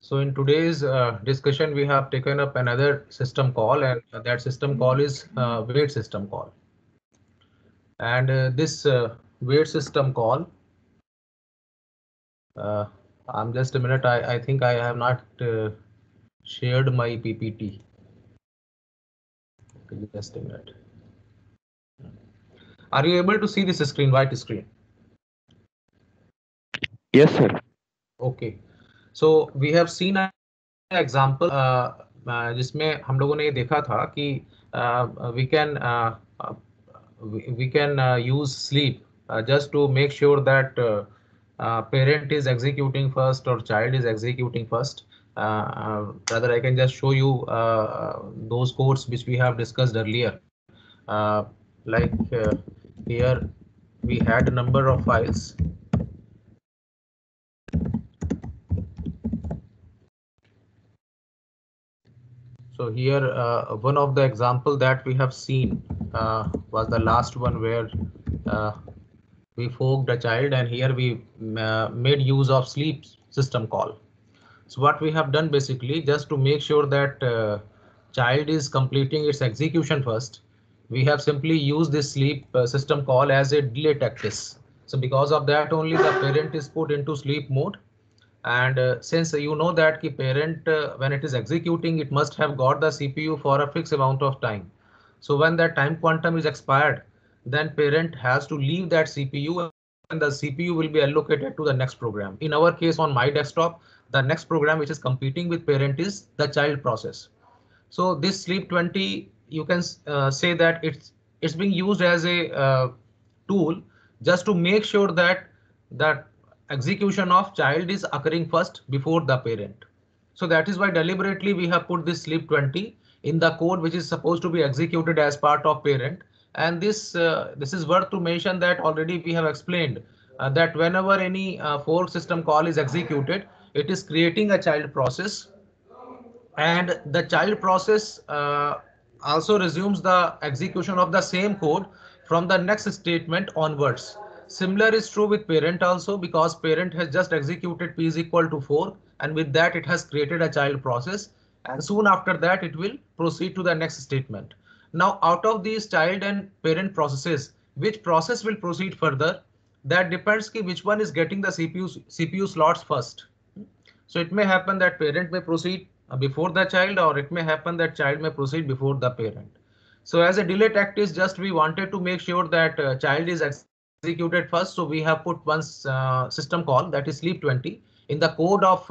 So in today's discussion, we have taken up another system call, and that system call is wait system call. And this wait system call, uh, I'm just a minute. I think I have not shared my PPT. Okay, just a minute. Are you able to see this screen, white screen? Yes, sir. Okay. So we have seen an example जिसमें हम लोगों ने ये देखा था कि we can we can use sleep just to make sure that parent is executing first or child is executing first. Rather, I can just show you those codes which we have discussed earlier. Like here we had a number of files. So here, one of the example that we have seen was the last one where uh, we forked a child, and here we made use of sleep system call. So what we have done basically, just to make sure that child is completing its execution first, we have simply used this sleep system call as a delay tactic. So because of that only the parent is put into sleep mode. And since you know that the parent when it is executing, it must have got the CPU for a fixed amount of time. So when that time quantum is expired, then parent has to leave that CPU, and the CPU will be allocated to the next program. In our case, on my desktop, the next program which is competing with parent is the child process. So this sleep 20, you can say that it's being used as a tool just to make sure that that execution of child is occurring first before the parent. So that is why deliberately we have put this sleep 20 in the code which is supposed to be executed as part of parent. And this is worth to mention that already we have explained that whenever any fork system call is executed, it is creating a child process, and the child process also resumes the execution of the same code from the next statement onwards. Similar is true with parent also, because parent has just executed p is equal to 4, and with that it has created a child process, and soon after that it will proceed to the next statement. Now out of these child and parent processes, which process will proceed further, that depends ki which one is getting the CPU slots first. So it may happen that parent may proceed before the child, or it may happen that child may proceed before the parent. So as a delay tactic, just we wanted to make sure that child is executed first. So we have put one system call, that is sleep 20, in the code of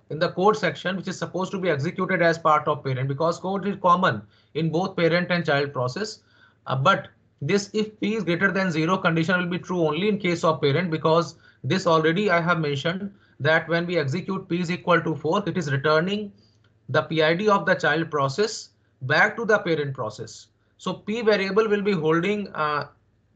in the code section, which is supposed to be executed as part of parent, because code is common in both parent and child process. But this if p is greater than 0 condition will be true only in case of parent, because this already I have mentioned that when we execute p is equal to 4, it is returning the PID of the child process back to the parent process. So p variable will be holding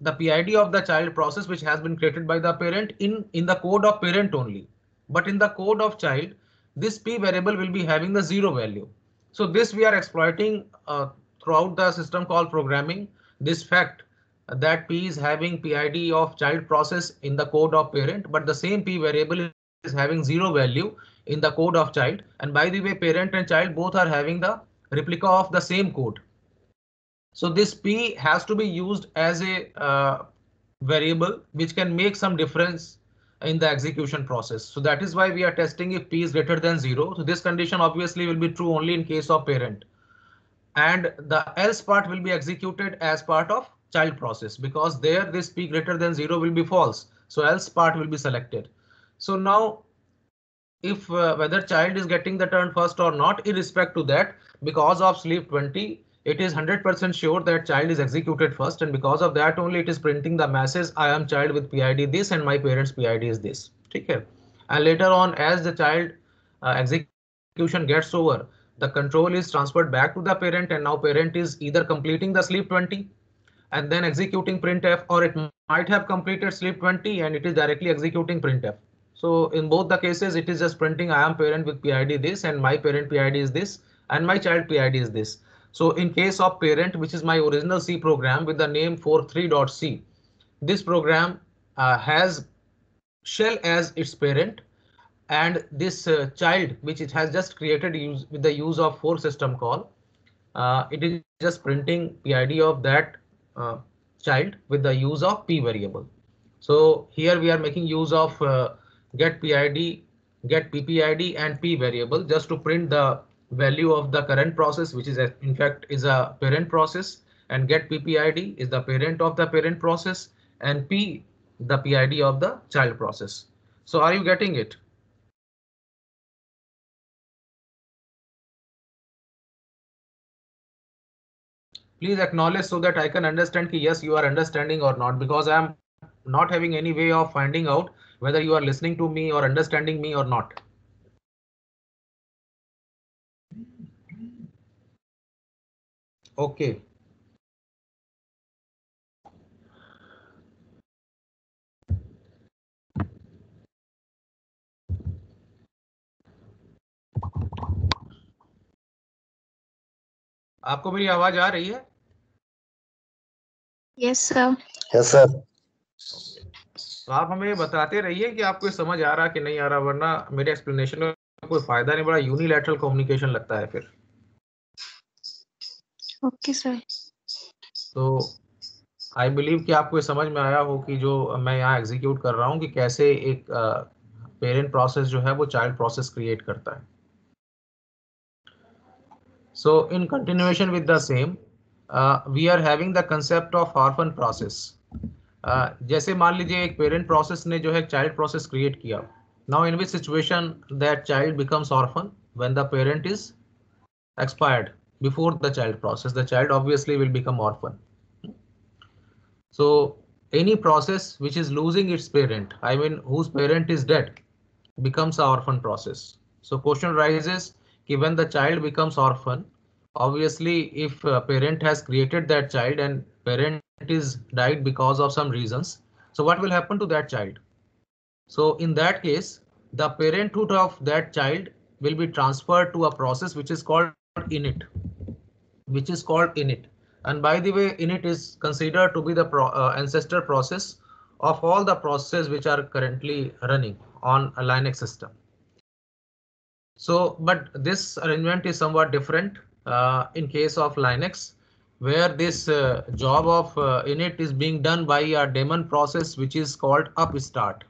the PID of the child process which has been created by the parent in the code of parent only. But in the code of child, this p variable will be having the 0 value. So this we are exploiting throughout the system call programming, this fact that p is having PID of child process in the code of parent, but the same p variable is having 0 value in the code of child. And by the way, parent and child both are having the replica of the same code. So this p has to be used as a variable which can make some difference in the execution process. So that is why we are testing if p is greater than 0. So this condition obviously will be true only in case of parent, and the else part will be executed as part of child process, because there this p greater than 0 will be false. So else part will be selected. So now if whether child is getting the turn first or not, irrespective to that, because of sleep 20, it is 100% sure that child is executed first, and because of that only it is printing the message I am child with PID this and my parents PID is this. Okay. And later on, as the child execution gets over, the control is transferred back to the parent, and now parent is either completing the sleep 20 and then executing printf, or it might have completed sleep 20 and it is directly executing printf. So in both the cases, it is just printing I am parent with PID this and my parent PID is this and my child PID is this. So in case of parent, which is my original C program with the name 43.c, this program has shell as its parent, and this child which it has just created with the use of fork system call, it is just printing PID of that child with the use of p variable. So here we are making use of get PID, get PPID and p variable just to print the value of the current process, which is in fact is a parent process, and get PPID is the parent of the parent process, and p the PID of the child process. So are you getting it? Please acknowledge so that I can understand कि yes, you are understanding or not, because I am not having any way of finding out whether you are listening to me or understanding me or not. Okay. आपको मेरी आवाज आ रही है? Yes, sir. Yes, sir. तो आप हमें बताते रहिए कि आपको समझ आ रहा कि नहीं आ रहा, वरना मेरे एक्सप्लेनेशन का कोई फायदा नहीं, बड़ा यूनिलैटरल कम्युनिकेशन लगता है फिर। Okay, sir. तो आई बिलीव कि आपको समझ में आया हो कि जो मैं यहाँ एग्जीक्यूट कर रहा हूँ कि कैसे एक पेरेंट प्रोसेस जो है वो चाइल्ड प्रोसेस क्रिएट करता है। So in continuation with the same, we are having the concept of orphan process. जैसे मान लीजिए एक पेरेंट प्रोसेस ने जो है चाइल्ड प्रोसेस क्रिएट किया. Now in which situation that child becomes orphan? When the parent is expired before the child process, the child obviously will become orphan. So any process which is losing its parent, I mean whose parent is dead, becomes an orphan process. So question rises कि when the child becomes orphan, obviously if a parent has created that child and parent is died because of some reasons, so what will happen to that child? So in that case, the parenthood of that child will be transferred to a process which is called init, and by the way, init is considered to be the ancestor process of all the processes which are currently running on a Linux system. So, but this arrangement is somewhat different in case of Linux, where this job of init is being done by a daemon process which is called upstart.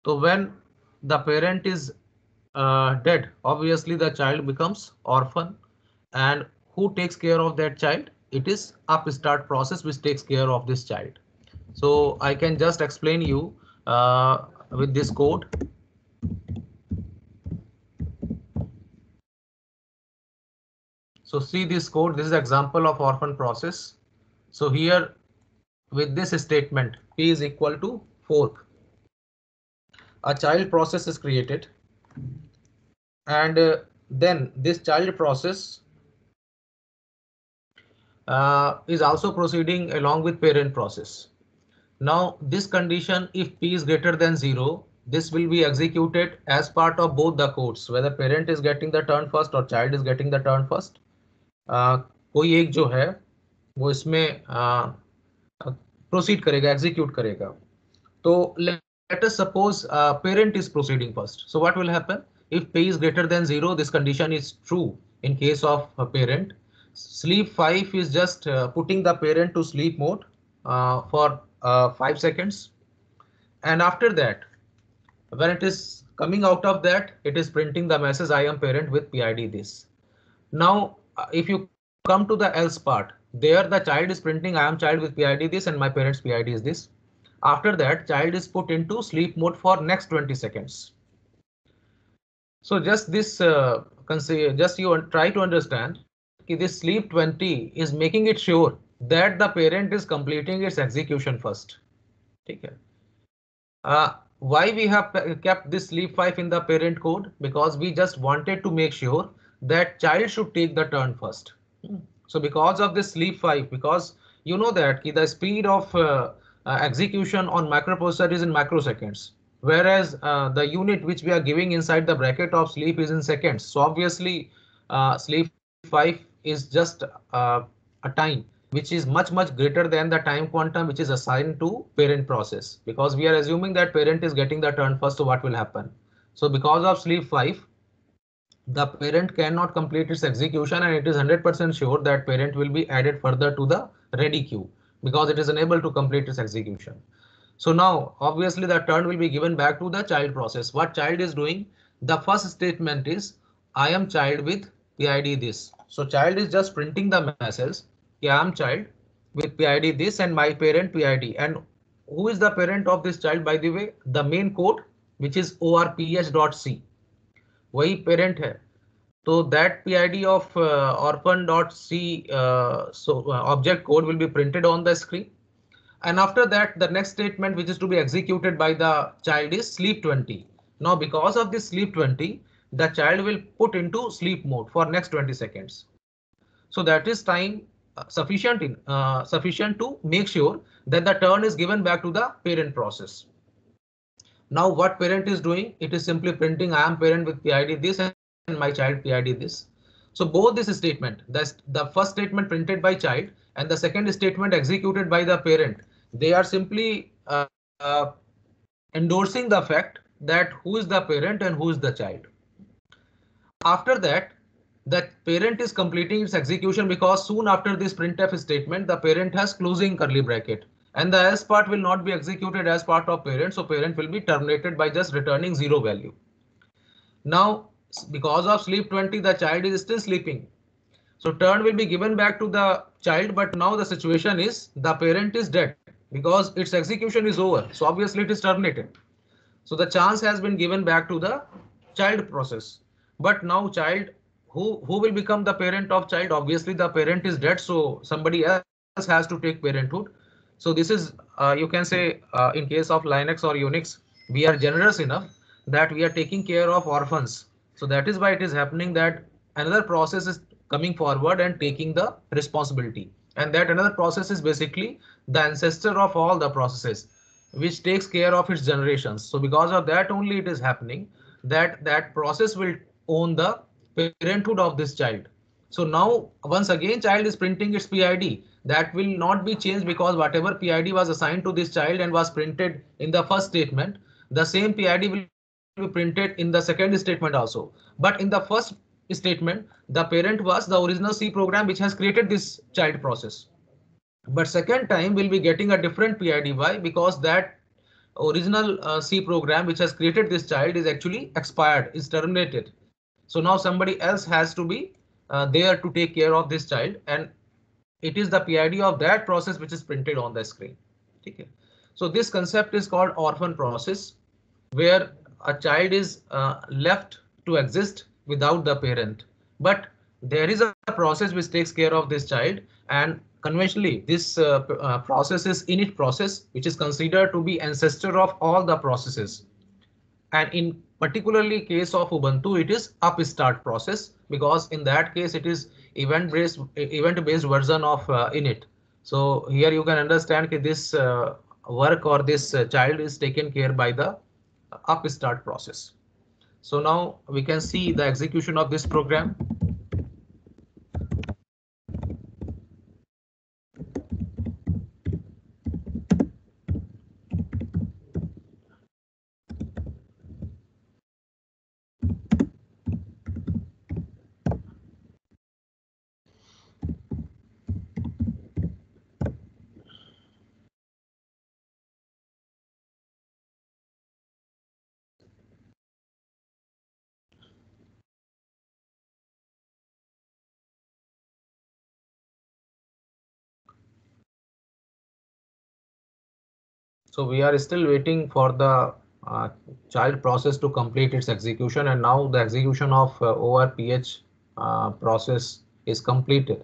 So when the parent is dead, obviously the child becomes orphan, and who takes care of that child? It is upstart process which takes care of this child. So I can just explain you with this code. So see this code, this is example of orphan process. So here with this statement, P is equal to fork, a child process is created, and then this child process is also proceeding along with parent process. Now this condition, if P is greater than 0, this will be executed as part of both the codes, whether parent is getting the turn first or child is getting the turn first. कोई एक जो है वो इसमें proceed करेगा, execute करेगा. तो let us suppose parent is proceeding first. So what will happen if P is greater than 0? This condition is true in case of a parent. Sleep 5 is just putting the parent to sleep mode for 5 seconds, and after that, when it is coming out of that, it is printing the message I am parent with PID this. Now if you come to the else part, there the child is printing I am child with PID this and my parent's PID is this. After that, child is put into sleep mode for next 20 seconds. So just this just you try to understand that this sleep 20 is making it sure that the parent is completing its execution first. Okay. Why we have kept this sleep 5 in the parent code? Because we just wanted to make sure that child should take the turn first. So because of this sleep 5, because you know that the speed of execution on microprocessor is in microseconds, whereas the unit which we are giving inside the bracket of sleep is in seconds. So obviously sleep 5 is just a time which is much greater than the time quantum which is assigned to parent process, because we are assuming that parent is getting the turn first. So what will happen? So because of sleep 5, the parent cannot complete its execution, and it is 100% sure that parent will be added further to the ready queue because it is unable to complete its execution. So now obviously the turn will be given back to the child process. What child is doing? The first statement is I am child with PID this. So child is just printing the message, I am child with PID this and my parent PID. And who is the parent of this child, by the way? The main code, which is orph.c. वही parent है. So that PID of orphan.c object code will be printed on the screen. And after that, the next statement which is to be executed by the child is sleep 20. Now, because of this sleep 20, the child will put into sleep mode for next 20 seconds. So that is time sufficient to make sure that the turn is given back to the parent process. Now what parent is doing? It is simply printing I am parent with PID this and my child PID this. So both this statement, the first statement printed by child and the second statement executed by the parent, they are simply endorsing the fact that who is the parent and who is the child. After that, the parent is completing its execution because soon after this printf statement, the parent has closing curly bracket and the else part will not be executed as part of parent. So parent will be terminated by just returning 0 value. Now, because of sleep 20, the child is still sleeping. So turn will be given back to the child, but now the situation is the parent is dead because its execution is over. So obviously it is terminated. So the chance has been given back to the child process. But now child, who will become the parent of child? Obviously the parent is dead. So somebody else has to take parenthood. So this is, you can say in case of Linux or Unix, we are generous enough that we are taking care of orphans. So that is why it is happening that another process is coming forward and taking the responsibility. And that another process is basically the ancestor of all the processes, which takes care of its generations. So because of that only it is happening that that process will own the parenthood of this child. So now once again child is printing its PID. That will not be changed because whatever PID was assigned to this child and was printed in the first statement, the same PID will be printed in the second statement also. But in the first statement, the parent was the original C program which has created this child process. But second time we'll be getting a different PID. Why? Because that original C program which has created this child is actually expired, is terminated. So now somebody else has to be there to take care of this child, and it is the PID of that process which is printed on the screen. Okay. So this concept is called orphan process, where a child is left to exist without the parent. But there is a process which takes care of this child, and conventionally this process is init process, which is considered to be ancestor of all the processes. And in particularly case of Ubuntu, it is upstart process, because in that case it is event based version of init. So here you can understand that this work or this child is taken care by the upstart process. So now we can see the execution of this program. So we are still waiting for the child process to complete its execution, and now the execution of ORPH process is completed.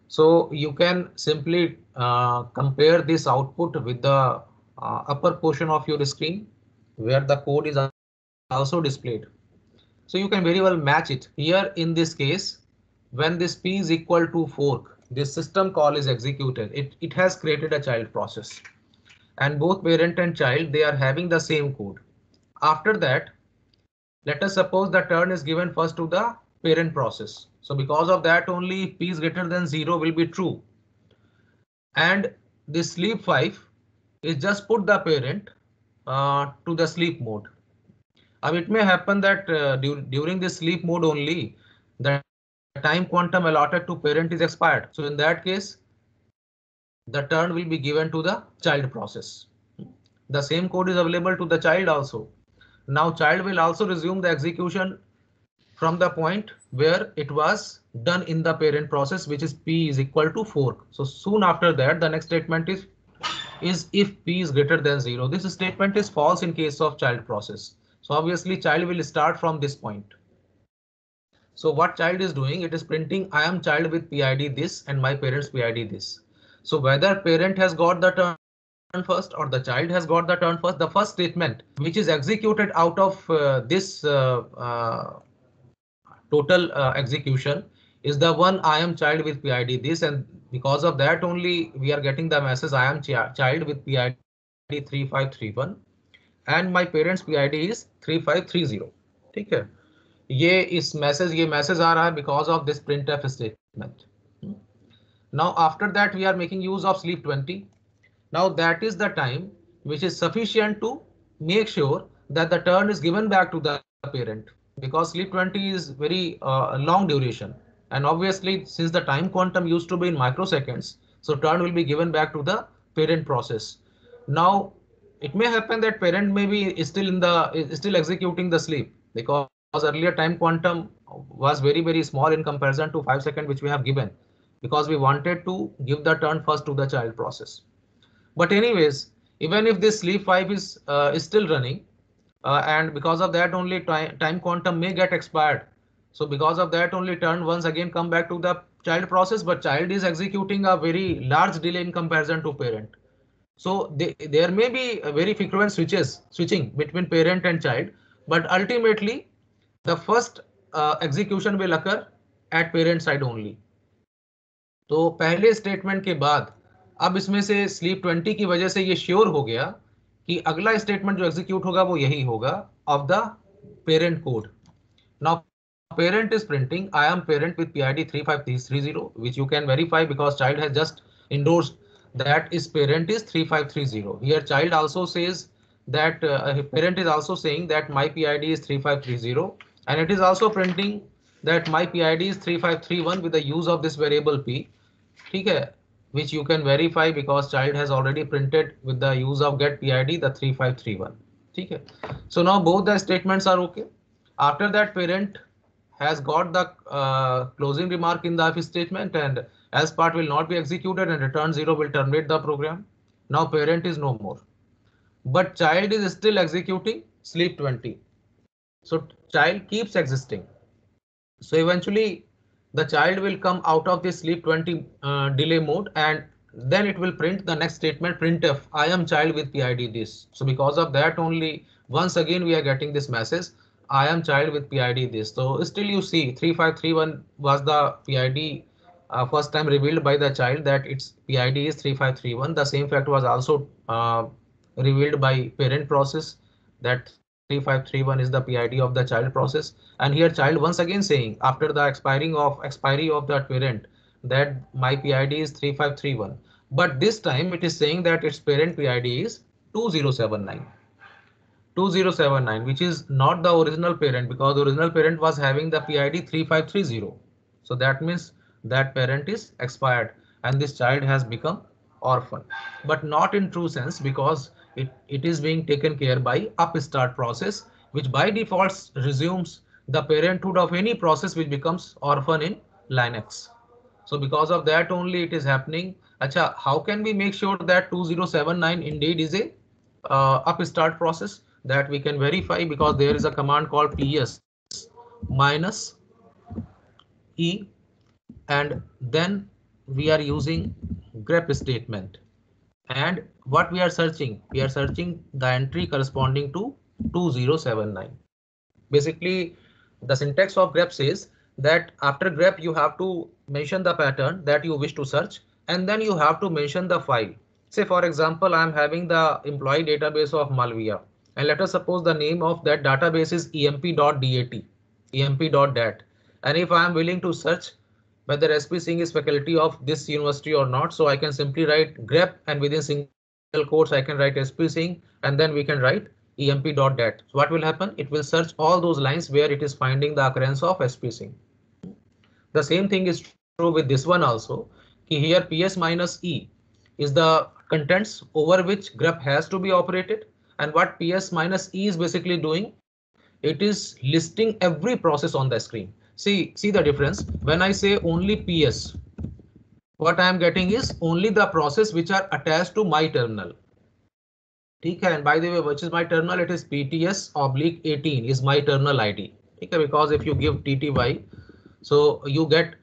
So you can simply compare this output with the upper portion of your screen where the code is also displayed. So you can very well match it. Here in this case, when this P is equal to fork, this system call is executed. It has created a child process, and both parent and child, they are having the same code. After that, let us suppose the turn is given first to the parent process. So because of that only P is greater than 0 will be true. and the sleep 5 is just put the parent to the sleep mode. It may happen that during the sleep mode only the time quantum allotted to parent is expired. So in that case, the turn will be given to the child process. The same code is available to the child also. Now child will also resume the execution from the point where it was done in the parent process, which is p is equal to fork. So soon after that, the next statement is if p is greater than 0. This statement is false in case of child process. So obviously child will start from this point. So what child is doing, it is printing I am child with PID this and my parents PID this. So whether parent has got the turn first or the child has got the turn first, the first statement which is executed out of this total execution is the one I am child with PID this, and because of that only we are getting the message I am child with PID 3531 and my parents PID is 3530. ठीक है, ये message आ रहा है because of this printf statement. Now after that we are making use of sleep 20. Now that is the time which is sufficient to make sure that the turn is given back to the parent, because sleep 20 is very long duration, and obviously since the time quantum used to be in microseconds, so turn will be given back to the parent process. Now it may happen that parent may be still executing the sleep, because earlier time quantum was very small in comparison to 5 seconds which we have given, because we wanted to give the turn first to the child process. But anyways, even if this sleep 5 is still running, and because of that only time quantum may get expired. So because of that only turn once again come back to the child process, but child is executing a very large delay in comparison to parent. So there may be a very frequent switching between parent and child, but ultimately the first execution will occur at parent side only. तो पहले statement के बाद अब इसमें से sleep 20 की वजह से ये श्योर हो गया कि अगला स्टेटमेंट जो एग्जीक्यूट होगा वो यही होगा of the parent code. Now parent is printing I am parent with PID 35330, which you can verify because child has just endorsed that is parent is 3530. Here child also says that parent is also saying that my PID is 3530, and it is also printing that my PID is 3531 with the use of this variable p. ठीक है, which you can verify because child has already printed with the use of get PID the 3531. ठीक है, so now both the statements are okay. After that parent has got the closing remark in the if statement, and else part will not be executed and return 0 will terminate the program. Now parent is no more, but child is still executing sleep 20. So child keeps existing. So eventually the child will come out of this sleep 20 delay mode, and then it will print the next statement printf I am child with PID this. So because of that only once again we are getting this message I am child with PID this. So still you see 3531 was the PID first time revealed by the child that its PID is 3531. The same fact was also revealed by parent process that 3531 is the PID of the child process. And here child once again saying after the expiry of that parent that my PID is 3531. But this time it is saying that its parent PID is 2079. 2079, which is not the original parent, because the original parent was having the PID 3530. So that means that parent is expired and this child has become orphan, but not in true sense, because it is being taken care by upstart process, which by default resumes the parenthood of any process which becomes orphan in Linux. So because of that only it is happening. Acha, how can we make sure that 2079 indeed is a upstart process? That we can verify because there is a command called ps minus e, and then we are using grep statement, and what we are searching the entry corresponding to 2079. Basically the syntax of grep says that after grep you have to mention the pattern that you wish to search, and then you have to mention the file. Say for example I am having the employee database of Malvia, and let us suppose the name of that database is emp.dat, and if I am willing to search whether SP Singh is faculty of this university or not. So I can simply write grep, and within single quotes I can write SP Singh, and then we can write emp.dat. So what will happen? It will search all those lines where it is finding the occurrence of SP Singh. The same thing is true with this one also. Here PS minus E is the contents over which grep has to be operated, and what PS minus E is basically doing, it is listing every process on the screen. See the difference. When I say only PS, what I am getting is only the process which are attached to my terminal. Okay, and by the way, which is my terminal? It is PTS/18 is my terminal ID. Okay, because if you give TTY, so you get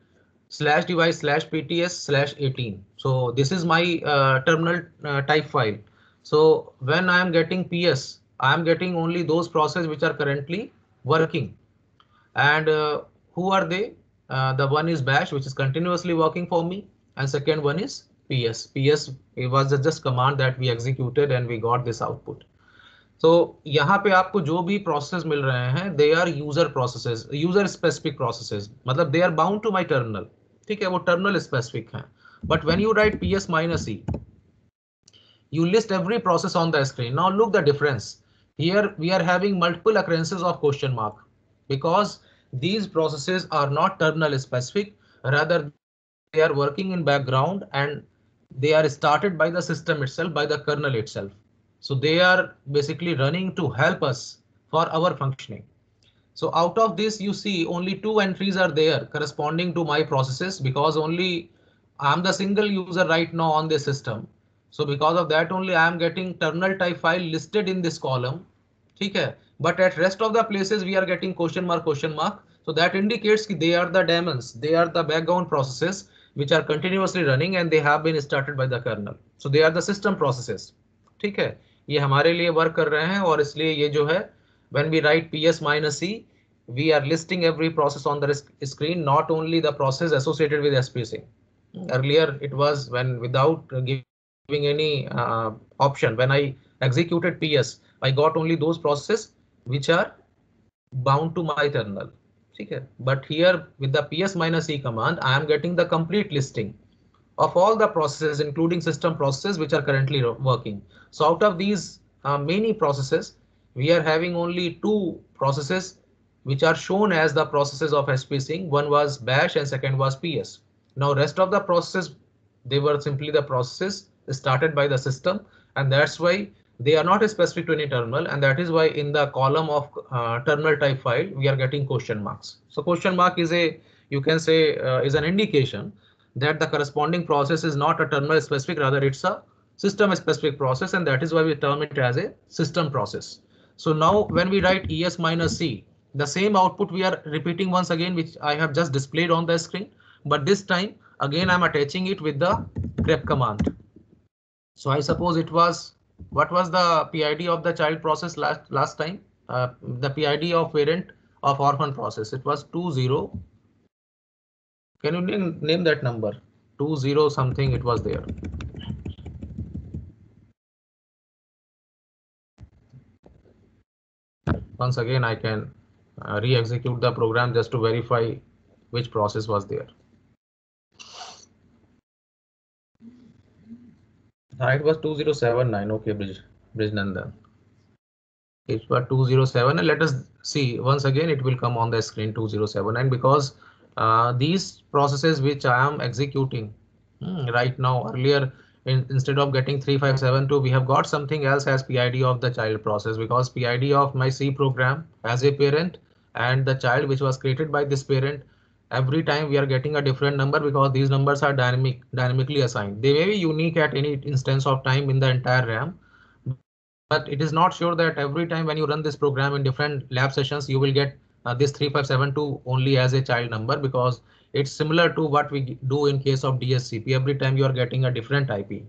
/device/PTS/18. So this is my terminal type file. So when I am getting PS, I am getting only those processes which are currently working. And who are they? The one is bash, which is continuously working for me, and second one is PS. PS, it was just command that we executed and we got this output. So यहाँ पे आपको जो भी process मिल रहे हैं, they are user processes, user specific processes. मतलब they are bound to my terminal. ठीक है, वो terminal specific हैं. But when you write PS minus E, you list every process on the screen. Now look the difference. Here we are having multiple occurrences of question mark, because these processes are not terminal specific, rather they are working in background and they are started by the system itself, by the kernel itself. So they are basically running to help us for our functioning. So out of this, you see only 2 entries are there corresponding to my processes, because only I'm the single user right now on this system. So because of that only I am getting terminal type file listed in this column. Okay, but at rest of the places we are getting question mark. So that indicates that they are the daemons, they are the background processes which are continuously running and they have been started by the kernel. So they are the system processes. ठीक है, ये हमारे लिए work कर रहे हैं, और इसलिए ये जो है when we write PS minus E, we are listing every process on the screen, not only the process associated with SPC. Earlier it was when without giving any option, when I executed PS, I got only those processes which are bound to my terminal. Okay, but here with the PS minus E command, I am getting the complete listing of all the processes, including system processes which are currently working. So out of these many processes, we are having only 2 processes which are shown as the processes of SP Singh. One was bash and second was PS. Now rest of the processes, they were simply the processes started by the system, and that's why they are not specific to any terminal, and that is why in the column of terminal type file we are getting question marks. So question mark is a, you can say is an indication that the corresponding process is not a terminal specific, rather it's a system specific process, and that is why we term it as a system process. So now when we write ES minus C, the same output we are repeating once again, which I have just displayed on the screen, but this time again I'm attaching it with the grep command. So I suppose it was, what was the PID of the child process last time? The PID of parent of orphan process, it was 20. Can you name that number? 20 something, it was there. Once again I can re-execute the program just to verify which process was there. It was 2079. Okay, Brijnandan. It was 207, and let us see once again, it will come on the screen 207. And because these processes which I am executing right now, earlier instead of getting 3572, we have got something else as PID of the child process, because PID of my C program as a parent and the child which was created by this parent, every time we are getting a different number, because these numbers are dynamically assigned. They may be unique at any instance of time in the entire RAM, but it is not sure that every time when you run this program in different lab sessions, you will get this 3572 only as a child number, because it's similar to what we do in case of DSCP. Every time you are getting a different IP.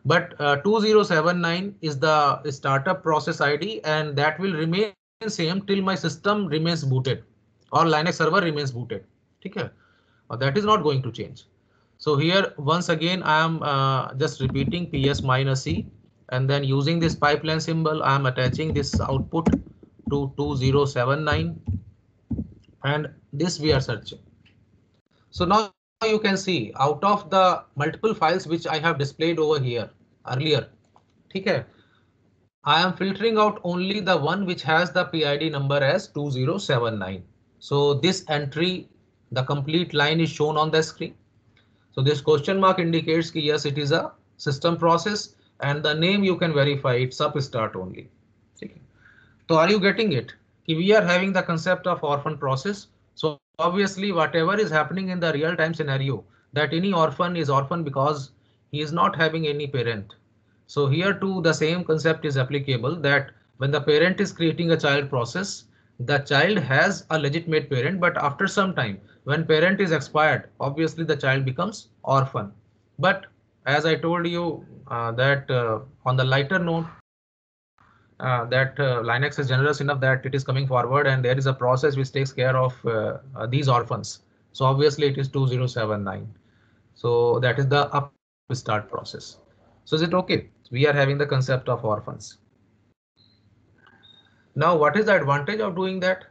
But 2079 is the startup process ID, and that will remain same till my system remains booted or Linux server remains booted. Okay, that is not going to change. So here once again I am just repeating PS minus C, and then using this pipeline symbol I am attaching this output to 2079, and this we are searching. So now you can see out of the multiple files which I have displayed over here earlier, okay, I am filtering out only the one which has the PID number as 2079. So this entry, the complete line is shown on the screen. So this question mark indicates that yes, it is a system process, and the name you can verify it's start only. Okay. So are you getting it? We are having the concept of orphan process. So obviously whatever is happening in the real time scenario, that any orphan is orphan because he is not having any parent. So here too the same concept is applicable, that when the parent is creating a child process, the child has a legitimate parent, but after some time when parent is expired, obviously the child becomes orphan. But as I told you that on the lighter note, that Linux is generous enough that it is coming forward and there is a process which takes care of these orphans. So obviously it is 2079. So that is the upstart process. So is it okay? We are having the concept of orphans. Now what is the advantage of doing that?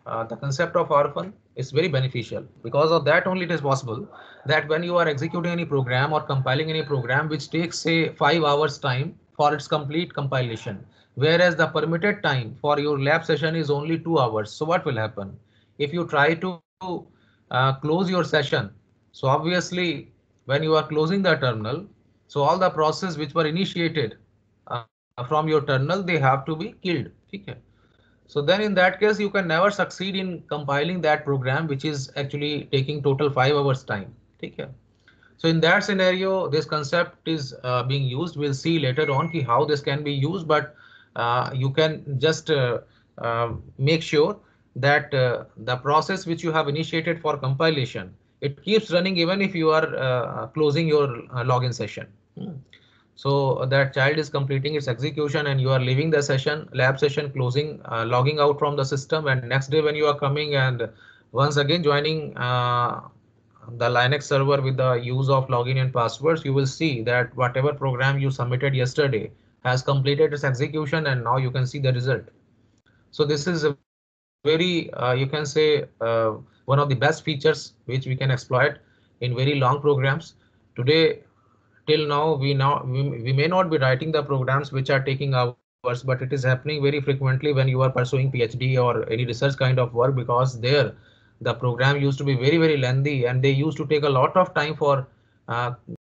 The concept of orphan is very beneficial. Because of that only it is possible that when you are executing any program or compiling any program which takes say 5 hours time for its complete compilation, whereas the permitted time for your lab session is only 2 hours. So what will happen if you try to close your session? So obviously when you are closing the terminal, so all the process which were initiated from your terminal, they have to be killed. Okay. So then in that case, you can never succeed in compiling that program, which is actually taking total 5 hours time. Okay. So in that scenario, this concept is being used. We'll see later on how this can be used, but you can just make sure that the process which you have initiated for compilation, it keeps running even if you are closing your login session. So that child is completing its execution and you are leaving the session, lab session, closing, logging out from the system, and next day when you are coming and once again joining the Linux server with the use of login and passwords, you will see that whatever program you submitted yesterday has completed its execution and now you can see the result. So this is a very, you can say, one of the best features which we can exploit in very long programs. Today, till now we may not be writing the programs which are taking hours, but it is happening very frequently when you are pursuing PhD or any research kind of work, because there the program used to be very lengthy and they used to take a lot of time for